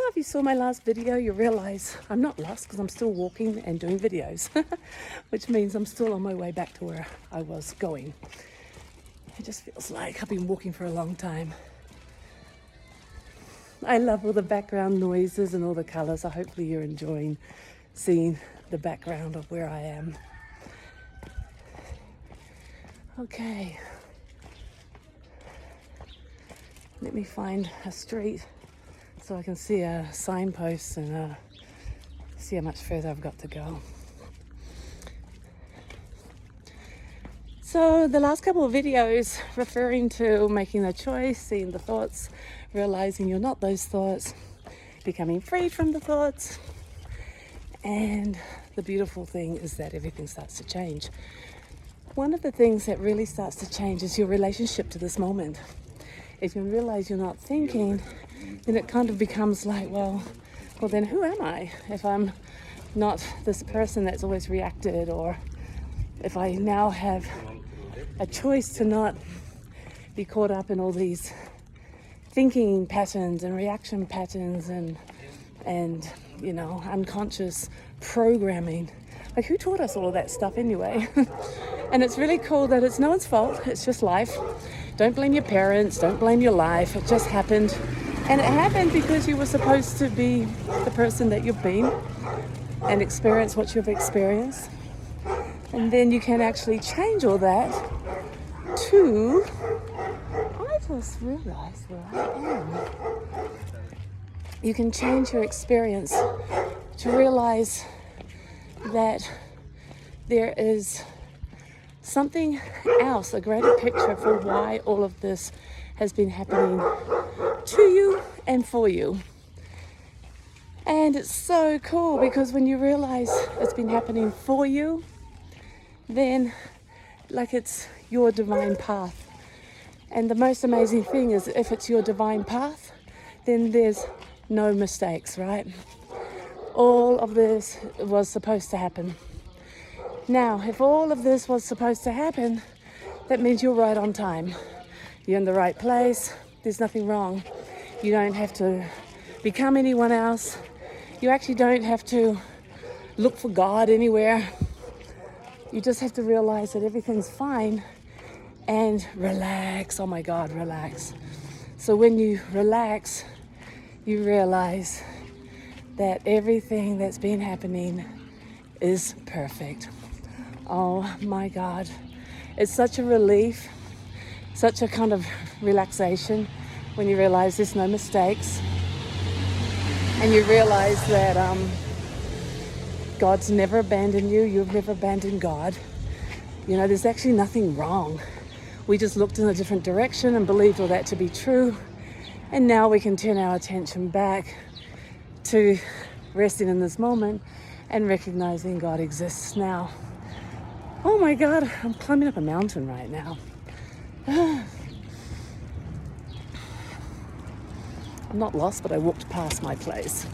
if you saw my last video, you realize I'm not lost because I'm still walking and doing videos, which means I'm still on my way back to where I was going. It just feels like I've been walking for a long time. I love all the background noises and all the colors. So hopefully you're enjoying seeing the background of where I am. Okay. Let me find a street so I can see a signpost and see how much further I've got to go. So the last couple of videos referring to making a choice, seeing the thoughts, realizing you're not those thoughts, becoming free from the thoughts. And the beautiful thing is that everything starts to change. One of the things that really starts to change is your relationship to this moment. If you realize you're not thinking, then it kind of becomes like, well, then who am I if I'm not this person that's always reacted, or if I now have a choice to not be caught up in all these thinking patterns and reaction patterns and unconscious programming. Like, who taught us all of that stuff anyway? And it's really cool that it's no one's fault. It's just life. Don't blame your parents. Don't blame your life. It just happened. And it happened because you were supposed to be the person that you've been and experience what you've experienced. And then you can actually change all that to, I just realized where I am. You can change your experience to realize that there is something else, a greater picture for why all of this has been happening to you and for you. And it's so cool because when you realize it's been happening for you, then like it's your divine path. And the most amazing thing is, if it's your divine path, then there's no mistakes, right? All of this was supposed to happen. Now, if all of this was supposed to happen, that means you're right on time. You're in the right place. There's nothing wrong. You don't have to become anyone else. You actually don't have to look for God anywhere. You just have to realize that everything's fine and relax. Oh my God, relax. So when you relax, you realize that everything that's been happening is perfect. Oh my God. It's such a relief, such a kind of relaxation when you realize there's no mistakes, and you realize that God's never abandoned you, you've never abandoned God. You know, there's actually nothing wrong. We just looked in a different direction and believed all that to be true, and now we can turn our attention back to resting in this moment and recognizing God exists now. Oh my God, I'm climbing up a mountain right now. I'm not lost, but I walked past my place.